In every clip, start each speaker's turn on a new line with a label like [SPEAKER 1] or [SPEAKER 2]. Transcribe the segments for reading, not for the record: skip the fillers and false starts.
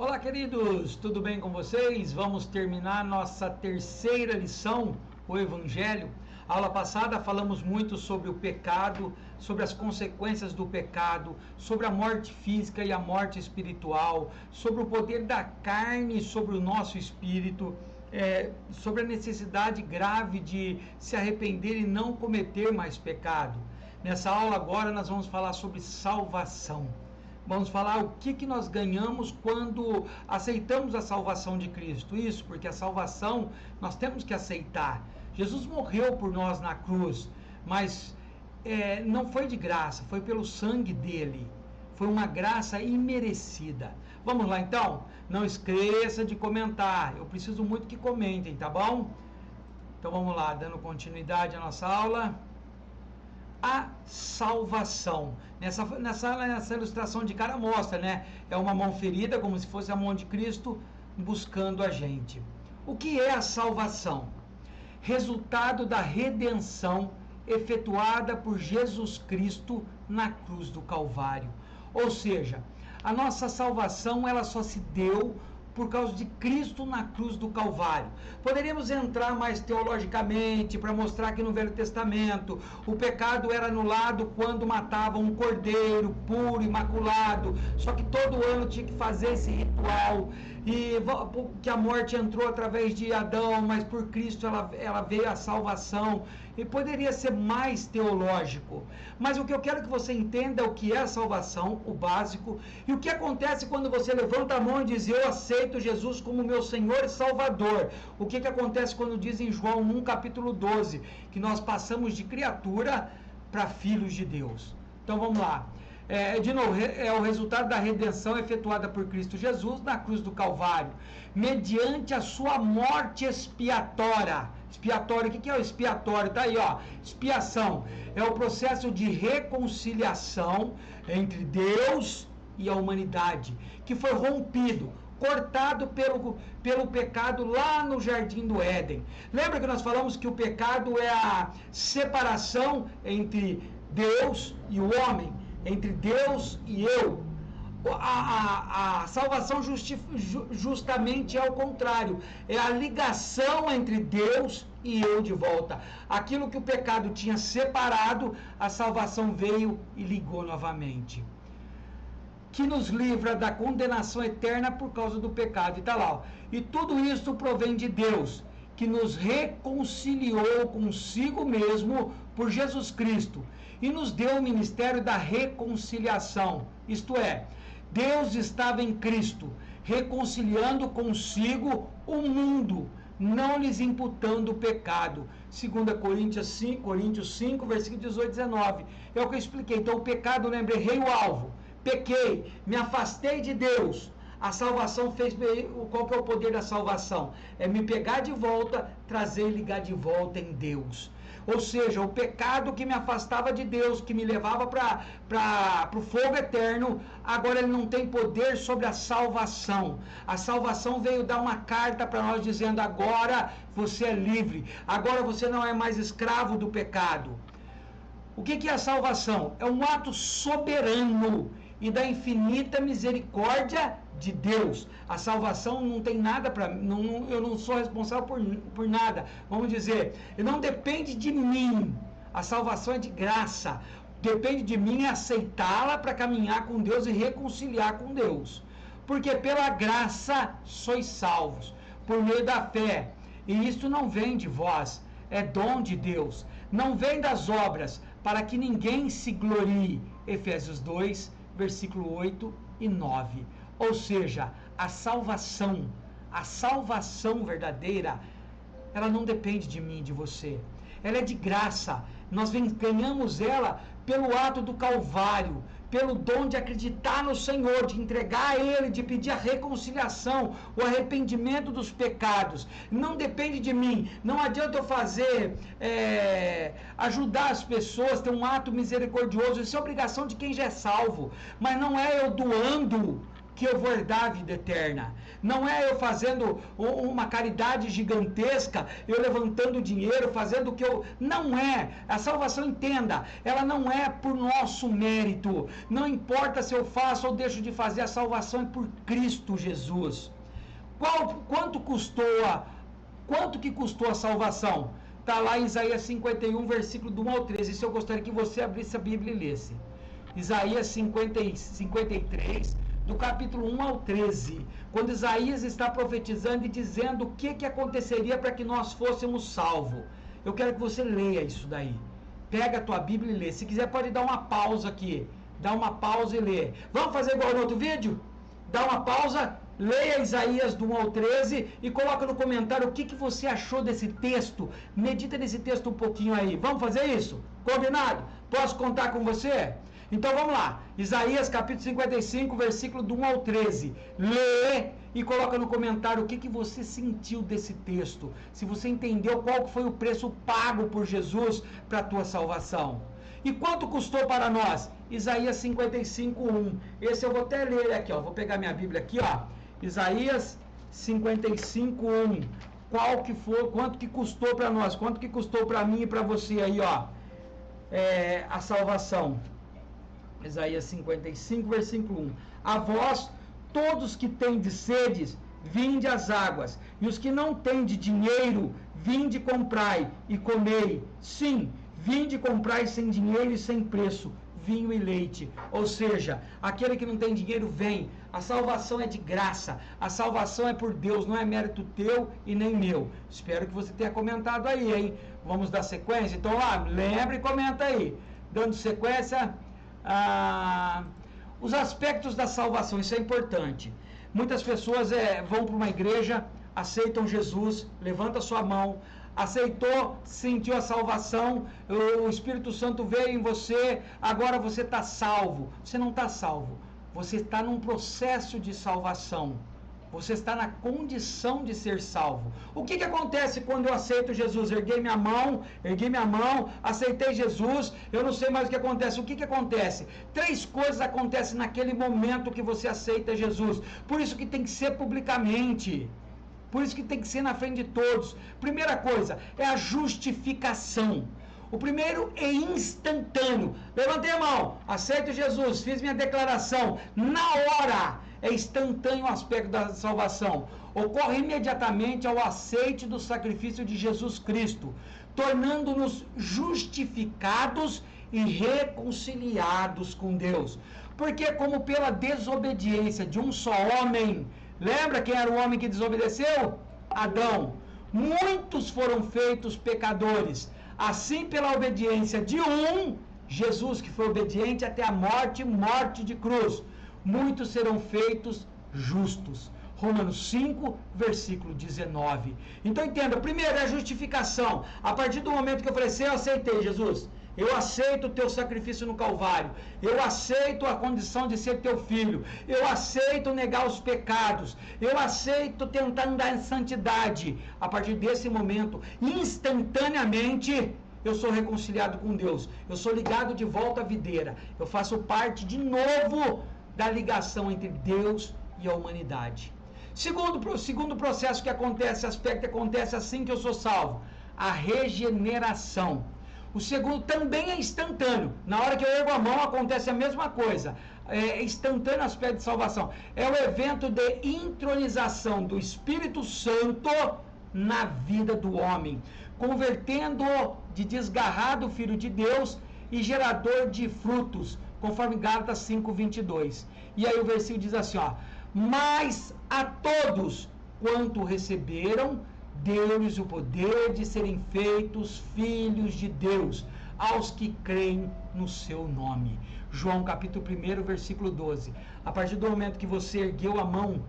[SPEAKER 1] Olá, queridos, tudo bem com vocês? Vamos terminar nossa terceira lição, o Evangelho. A aula passada falamos muito sobre o pecado, sobre as consequências do pecado, sobre a morte física e a morte espiritual, sobre o poder da carne sobre o nosso espírito, sobre a necessidade grave de se arrepender e não cometer mais pecado. Nessa aula agora nós vamos falar sobre salvação. Vamos falar o que nós ganhamos quando aceitamos a salvação de Cristo. Isso, porque a salvação nós temos que aceitar. Jesus morreu por nós na cruz, mas não foi de graça, foi pelo sangue dele. Foi uma graça imerecida. Vamos lá então? Não esqueça de comentar. Eu preciso muito que comentem, tá bom? Então vamos lá, dando continuidade à nossa aula. A salvação. Nessa ilustração de cara mostra, né? É uma mão ferida, como se fosse a mão de Cristo buscando a gente. O que é a salvação? Resultado da redenção efetuada por Jesus Cristo na cruz do Calvário. Ou seja, a nossa salvação ela só se deu por causa de Cristo na cruz do Calvário. Poderíamos entrar mais teologicamente para mostrar que no Velho Testamento o pecado era anulado quando matavam um cordeiro puro, imaculado, só que todo ano tinha que fazer esse ritual, e que a morte entrou através de Adão, mas por Cristo ela veio a salvação, e poderia ser mais teológico. Mas o que eu quero que você entenda é o que é a salvação, o básico, e o que acontece quando você levanta a mão e diz: eu aceito Jesus como meu Senhor e Salvador. O que acontece quando diz em João 1, capítulo 12, que nós passamos de criatura para filhos de Deus. Então vamos lá. De novo, é o resultado da redenção efetuada por Cristo Jesus na cruz do Calvário, mediante a sua morte expiatória. Expiatório, o que é o expiatório? Tá aí, ó. Expiação é o processo de reconciliação entre Deus e a humanidade, que foi rompido, cortado pelo pecado lá no Jardim do Éden. Lembra que nós falamos que o pecado é a separação entre Deus e o homem, entre Deus e eu. A salvação justamente é o contrário, é a ligação entre Deus e eu de volta. Aquilo que o pecado tinha separado, a salvação veio e ligou novamente, que nos livra da condenação eterna por causa do pecado. E está lá, ó. E tudo isso provém de Deus, que nos reconciliou consigo mesmo por Jesus Cristo e nos deu o ministério da reconciliação. Isto é, Deus estava em Cristo, reconciliando consigo o mundo, não lhes imputando o pecado. 2 Coríntios 5, versículo 18 e 19. É o que eu expliquei. Então o pecado, lembra, errei o alvo. Pequei, me afastei de Deus. A salvação fez... Qual que é o poder da salvação? É me pegar de volta, trazer e ligar de volta em Deus. Ou seja, o pecado que me afastava de Deus, que me levava para o fogo eterno, agora ele não tem poder sobre a salvação. A salvação veio dar uma carta para nós dizendo: agora você é livre, agora você não é mais escravo do pecado. O que é a salvação? É um ato soberano e da infinita misericórdia de Deus. A salvação não tem nada para mim, eu não sou responsável por nada. Vamos dizer, não depende de mim. A salvação é de graça. Depende de mim aceitá-la para caminhar com Deus e reconciliar com Deus. Porque pela graça sois salvos, por meio da fé. E isso não vem de vós, é dom de Deus. Não vem das obras, para que ninguém se glorie. Efésios 2, versículo 8 e 9. Ou seja, a salvação verdadeira, ela não depende de mim, de você. Ela é de graça. Nós ganhamos ela pelo ato do Calvário, pelo dom de acreditar no Senhor, de entregar a Ele, de pedir a reconciliação, o arrependimento dos pecados. Não depende de mim. Não adianta eu fazer, ajudar as pessoas, ter um ato misericordioso. Isso é obrigação de quem já é salvo. Mas não é eu doando que eu vou herdar a vida eterna. Não é eu fazendo uma caridade gigantesca, eu levantando dinheiro, fazendo o que eu... Não é. A salvação, entenda, ela não é por nosso mérito. Não importa se eu faço ou deixo de fazer, a salvação é por Cristo Jesus. Quanto que custou a salvação? Está lá em Isaías 51, versículo do 1 ao 13. Isso eu gostaria que você abrisse a Bíblia e lesse. Isaías 53, do capítulo 1 ao 13, quando Isaías está profetizando e dizendo o que aconteceria para que nós fôssemos salvos. Eu quero que você leia isso daí. Pega a tua Bíblia e lê. Se quiser pode dar uma pausa aqui. Dá uma pausa e lê. Vamos fazer igual no outro vídeo? Dá uma pausa, leia Isaías do 1 ao 13 e coloca no comentário o que você achou desse texto. Medita nesse texto um pouquinho aí. Vamos fazer isso? Combinado? Posso contar com você? Então vamos lá, Isaías capítulo 55, versículo do 1 ao 13. Lê e coloca no comentário o que você sentiu desse texto. Se você entendeu qual foi o preço pago por Jesus para a tua salvação. E quanto custou para nós? Isaías 55, 1. Esse eu vou até ler aqui, ó. Vou pegar minha Bíblia aqui, ó. Isaías 55, 1. Quanto que custou para nós? Quanto que custou para mim e para você aí, ó? A salvação. Isaías 55, versículo 1. A vós, todos que tendes sedes, vinde às águas, e os que não tendes dinheiro, vinde comprai e comei. Sim, vinde comprai sem dinheiro e sem preço, vinho e leite. Ou seja, aquele que não tem dinheiro vem. A salvação é de graça. A salvação é por Deus, não é mérito teu e nem meu. Espero que você tenha comentado aí, hein? Vamos dar sequência? Então, lembra e comenta aí. Dando sequência... os aspectos da salvação, isso é importante. Muitas pessoas vão para uma igreja, aceitam Jesus, levanta sua mão, aceitou, sentiu a salvação, o Espírito Santo veio em você, agora você está salvo. Você não está salvo, você está num processo de salvação. Você está na condição de ser salvo. O que acontece quando eu aceito Jesus? Erguei minha mão, aceitei Jesus, eu não sei mais o que acontece. O que acontece? 3 coisas acontecem naquele momento que você aceita Jesus. Por isso que tem que ser publicamente. Por isso que tem que ser na frente de todos. Primeira coisa, é a justificação. O primeiro é instantâneo. Levantei a mão, aceito Jesus, fiz minha declaração. Na hora, é instantâneo o aspecto da salvação. Ocorre imediatamente ao aceite do sacrifício de Jesus Cristo, tornando-nos justificados e reconciliados com Deus. Porque como pela desobediência de um só homem, lembra quem era o homem que desobedeceu? Adão. Muitos foram feitos pecadores. Assim, pela obediência de um, Jesus, que foi obediente até a morte de cruz, muitos serão feitos justos. Romanos 5, versículo 19. Então entenda, primeiro é a justificação. A partir do momento que eu falei assim, eu aceitei Jesus, eu aceito o teu sacrifício no Calvário, eu aceito a condição de ser teu filho, eu aceito negar os pecados, eu aceito tentar andar em santidade. A partir desse momento, instantaneamente, eu sou reconciliado com Deus, eu sou ligado de volta à videira, eu faço parte de novo da ligação entre Deus e a humanidade. Segundo processo que acontece, aspecto que acontece assim que eu sou salvo, a regeneração. O segundo também é instantâneo. Na hora que eu ergo a mão, acontece a mesma coisa. É instantâneo o aspecto de salvação. É o evento de intronização do Espírito Santo na vida do homem, convertendo-o de desgarrado filho de Deus e gerador de frutos, conforme Gálatas 5:22. E aí o versículo diz assim, mas a todos quanto receberam, deu-lhes o poder de serem feitos filhos de Deus, aos que creem no seu nome. João capítulo 1, versículo 12. A partir do momento que você ergueu a mão,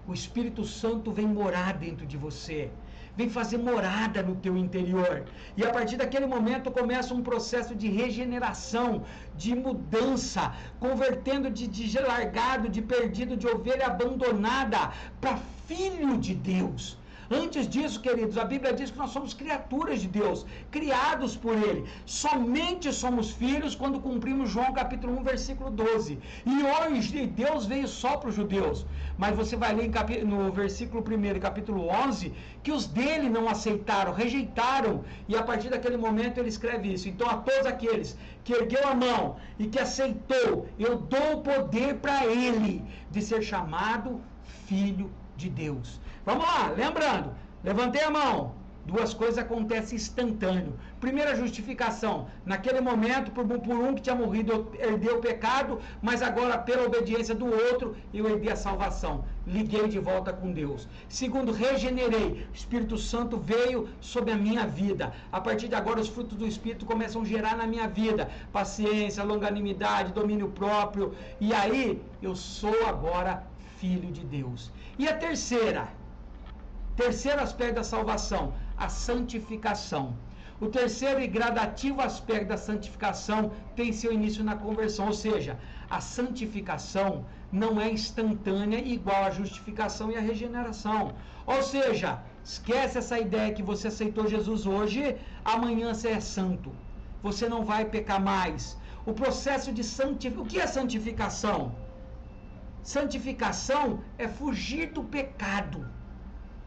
[SPEAKER 1] o Espírito Santo vem morar dentro de você, vem fazer morada no teu interior, e a partir daquele momento começa um processo de regeneração, de mudança, convertendo de largado, de perdido, de ovelha abandonada para filho de Deus. Antes disso, queridos, a Bíblia diz que nós somos criaturas de Deus, criados por Ele. Somente somos filhos quando cumprimos João capítulo 1, versículo 12. E hoje Deus veio só para os judeus. Mas você vai ler no versículo 1, capítulo 11, que os dele não aceitaram, rejeitaram. E a partir daquele momento ele escreve isso. Então a todos aqueles que ergueu a mão e que aceitou, eu dou o poder para ele de ser chamado filho de Deus. Vamos lá, lembrando, levantei a mão. Duas coisas acontecem instantâneo. Primeira justificação, naquele momento, por um que tinha morrido, eu herdei o pecado, mas agora, pela obediência do outro, eu herdei a salvação. Liguei de volta com Deus. Segundo, regenerei. O Espírito Santo veio sobre a minha vida. A partir de agora, os frutos do Espírito começam a gerar na minha vida. Paciência, longanimidade, domínio próprio. E aí, eu sou agora filho de Deus. E a terceiro aspecto da salvação, a santificação. O terceiro e gradativo aspecto da santificação tem seu início na conversão, ou seja, a santificação não é instantânea igual a justificação e a regeneração. Ou seja, esquece essa ideia que você aceitou Jesus hoje, amanhã você é santo. Você não vai pecar mais. O processo de santificação. O que é santificação? Santificação é fugir do pecado.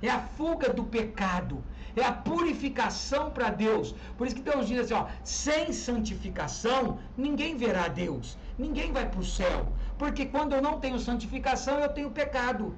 [SPEAKER 1] É a fuga do pecado, é a purificação para Deus. Por isso que Deus diz assim, ó, sem santificação, ninguém verá Deus, ninguém vai para o céu. Porque quando eu não tenho santificação, eu tenho pecado.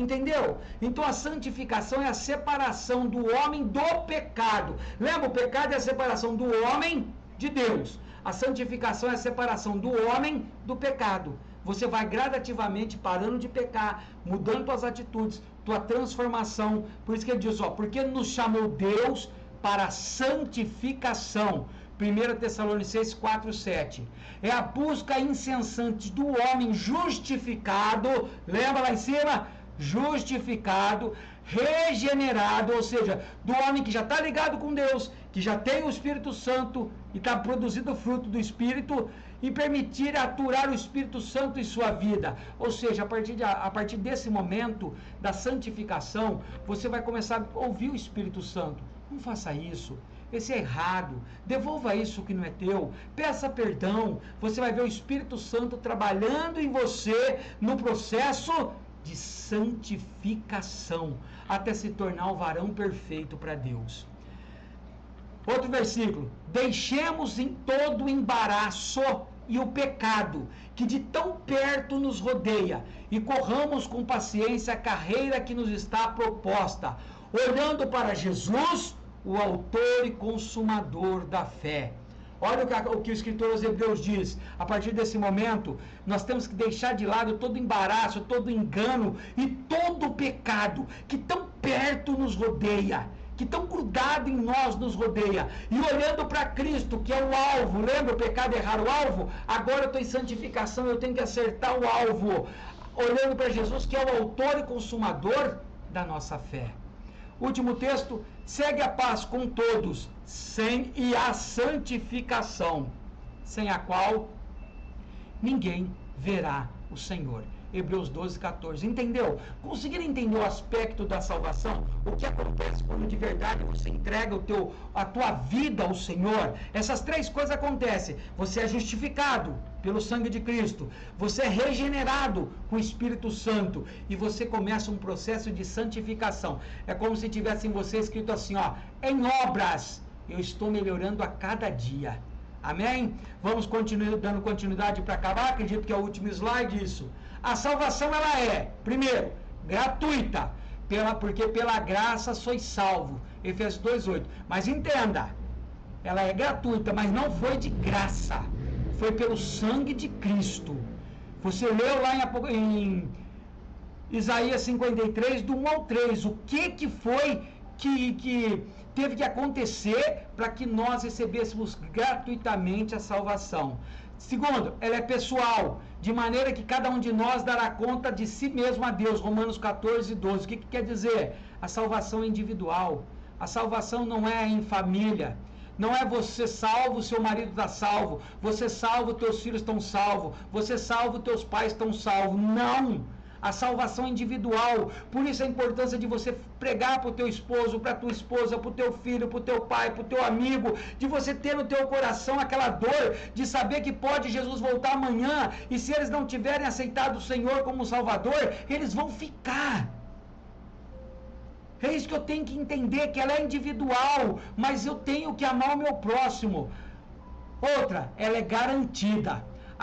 [SPEAKER 1] Entendeu? Então a santificação é a separação do homem do pecado. Lembra, o pecado é a separação do homem de Deus. A santificação é a separação do homem do pecado. Você vai gradativamente parando de pecar, mudando tuas atitudes, tua transformação. Por isso que ele diz, ó, porque nos chamou Deus para a santificação. 1 Tessalonicenses 4:7. É a busca incessante do homem justificado, lembra lá em cima? Justificado, regenerado, ou seja, do homem que já está ligado com Deus, que já tem o Espírito Santo e está produzindo o fruto do Espírito, e permitir aturar o Espírito Santo em sua vida. Ou seja, a partir desse momento da santificação, você vai começar a ouvir o Espírito Santo. Não faça isso. Esse é errado. Devolva isso que não é teu. Peça perdão. Você vai ver o Espírito Santo trabalhando em você no processo de santificação, até se tornar o varão perfeito para Deus. Outro versículo. Deixemos em todo o embaraço e o pecado, que de tão perto nos rodeia, e corramos com paciência a carreira que nos está proposta, olhando para Jesus, o autor e consumador da fé. Olha o que o escritor aos Hebreus diz. A partir desse momento, nós temos que deixar de lado todo embaraço, todo engano e todo pecado que tão perto nos rodeia, que tão grudado em nós nos rodeia, e olhando para Cristo, que é o alvo. Lembra, o pecado é errar o alvo? Agora eu estou em santificação, eu tenho que acertar o alvo, olhando para Jesus, que é o autor e consumador da nossa fé. Último texto, segue a paz com todos, e a santificação, sem a qual ninguém verá o Senhor. Hebreus 12:14. Entendeu? Conseguiram entender o aspecto da salvação? O que acontece quando de verdade você entrega a tua vida ao Senhor? Essas três coisas acontecem. Você é justificado pelo sangue de Cristo. Você é regenerado com o Espírito Santo. E você começa um processo de santificação. É como se tivesse em você escrito assim, ó, em obras, eu estou melhorando a cada dia. Amém? Vamos dando continuidade para acabar. Acredito que é o último slide isso. A salvação, ela é, primeiro, gratuita, porque pela graça sois salvo. Efésios 2:8. Mas entenda, ela é gratuita, mas não foi de graça. Foi pelo sangue de Cristo. Você leu lá em Isaías 53, do 1 ao 3. O que foi que teve que acontecer para que nós recebêssemos gratuitamente a salvação? Segundo, ela é pessoal, de maneira que cada um de nós dará conta de si mesmo a Deus. Romanos 14:12. O que quer dizer? A salvação é individual. A salvação não é em família. Não é você salvo, seu marido está salvo. Você salvo, teus filhos estão salvos. Você salvo, teus pais estão salvos. Não! A salvação é individual. Por isso a importância de você pregar para o teu esposo, para a tua esposa, para o teu filho, para o teu pai, para o teu amigo, de você ter no teu coração aquela dor de saber que pode Jesus voltar amanhã, e se eles não tiverem aceitado o Senhor como Salvador, eles vão ficar. É isso que eu tenho que entender, que ela é individual, mas eu tenho que amar o meu próximo. Outra, ela é garantida.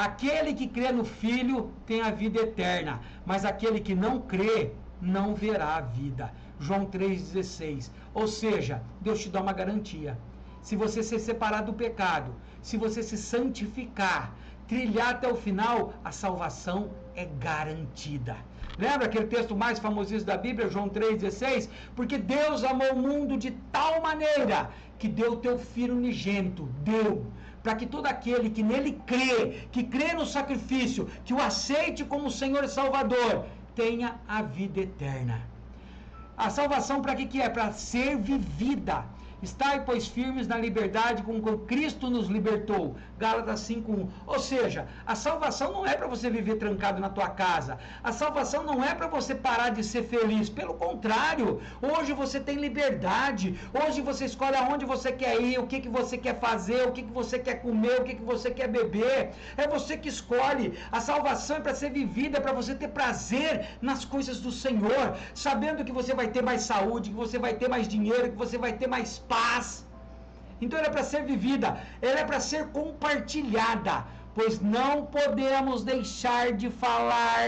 [SPEAKER 1] Aquele que crê no Filho tem a vida eterna, mas aquele que não crê não verá a vida. João 3,16. Ou seja, Deus te dá uma garantia. Se você se separar do pecado, se você se santificar, trilhar até o final, a salvação é garantida. Lembra aquele texto mais famosíssimo da Bíblia, João 3,16? Porque Deus amou o mundo de tal maneira que deu o teu Filho unigênito, deu, para que todo aquele que nele crê, que crê no sacrifício, que o aceite como Senhor e Salvador, tenha a vida eterna. A salvação para que é? Para ser vivida. Estai, pois, firmes na liberdade com que Cristo nos libertou. Gálatas 5:1. Ou seja, a salvação não é para você viver trancado na tua casa. A salvação não é para você parar de ser feliz. Pelo contrário, hoje você tem liberdade. Hoje você escolhe aonde você quer ir, o que você quer fazer, o que você quer comer, o que você quer beber. É você que escolhe. A salvação é para ser vivida, é para você ter prazer nas coisas do Senhor, sabendo que você vai ter mais saúde, que você vai ter mais dinheiro, que você vai ter mais paz. Então ela é para ser vivida, ela é para ser compartilhada, pois não podemos deixar de falar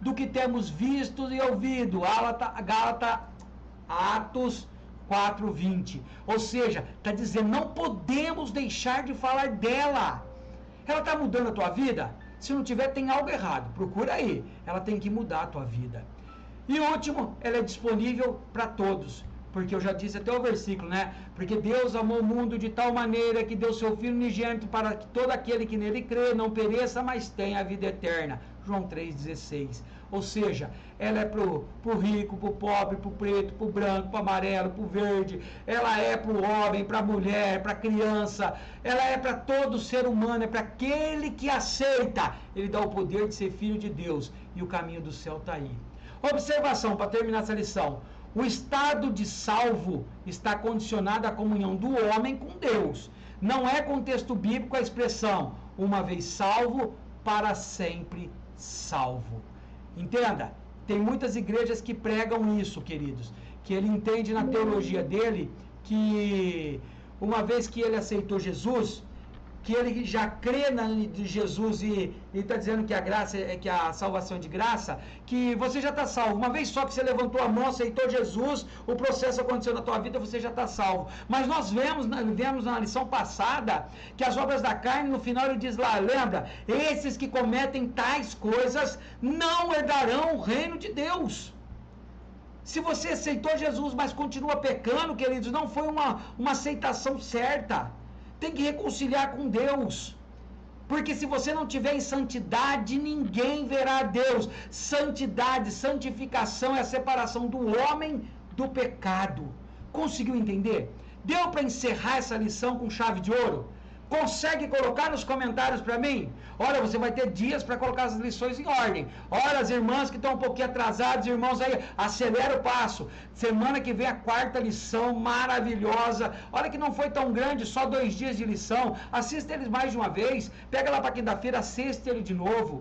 [SPEAKER 1] do que temos visto e ouvido. Atos 4:20. Ou seja, está dizendo, não podemos deixar de falar dela. Ela está mudando a tua vida? Se não tiver, tem algo errado, procura aí. Ela tem que mudar a tua vida. E último, ela é disponível para todos. Porque eu já disse até o versículo, né? Porque Deus amou o mundo de tal maneira que deu seu Filho unigênito para que todo aquele que nele crê não pereça, mas tenha a vida eterna. João 3,16. Ou seja, ela é pro rico, pro pobre, pro preto, pro branco, pro amarelo, pro verde. Ela é pro homem, pra mulher, pra criança. Ela é para todo ser humano, é para aquele que aceita. Ele dá o poder de ser filho de Deus. E o caminho do céu está aí. Observação, para terminar essa lição. O estado de salvo está condicionado à comunhão do homem com Deus. Não é contexto bíblico a expressão, uma vez salvo, para sempre salvo. Entenda, tem muitas igrejas que pregam isso, queridos, que ele entende na teologia dele que uma vez que ele aceitou Jesus, que ele já crê de Jesus e está dizendo que a graça que a salvação é de graça, que você já está salvo. Uma vez só que você levantou a mão, aceitou Jesus, o processo aconteceu na tua vida, você já está salvo. Mas nós vemos na lição passada que as obras da carne, no final ele diz lá, lembra? Esses que cometem tais coisas não herdarão o reino de Deus. Se você aceitou Jesus, mas continua pecando, queridos, não foi uma aceitação certa. Tem que reconciliar com Deus, porque se você não tiver em santidade, ninguém verá a Deus. Santidade, santificação é a separação do homem do pecado. Conseguiu entender? Deu para encerrar essa lição com chave de ouro? Consegue colocar nos comentários para mim? Olha, você vai ter dias para colocar as lições em ordem. Olha, as irmãs que estão um pouquinho atrasadas, irmãos aí, acelera o passo. Semana que vem a 4ª lição, maravilhosa. Olha que não foi tão grande, só 2 dias de lição. Assista eles mais de uma vez. Pega lá para quinta-feira, assiste ele de novo.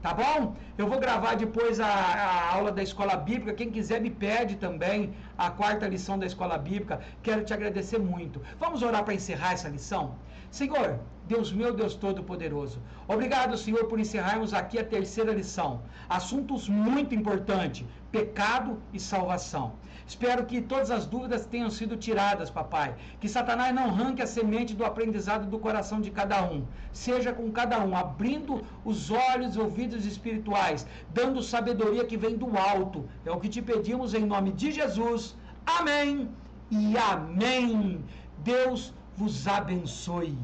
[SPEAKER 1] Tá bom? Eu vou gravar depois a aula da Escola Bíblica. Quem quiser me pede também a 4ª lição da Escola Bíblica. Quero te agradecer muito. Vamos orar para encerrar essa lição? Senhor, Deus meu, Deus Todo-Poderoso, obrigado, Senhor, por encerrarmos aqui a 3ª lição. Assuntos muito importantes, pecado e salvação. Espero que todas as dúvidas tenham sido tiradas, papai. Que Satanás não arranque a semente do aprendizado do coração de cada um. Seja com cada um, abrindo os olhos e ouvidos espirituais, dando sabedoria que vem do alto. É o que te pedimos em nome de Jesus. Amém e amém. Deus vos abençoe.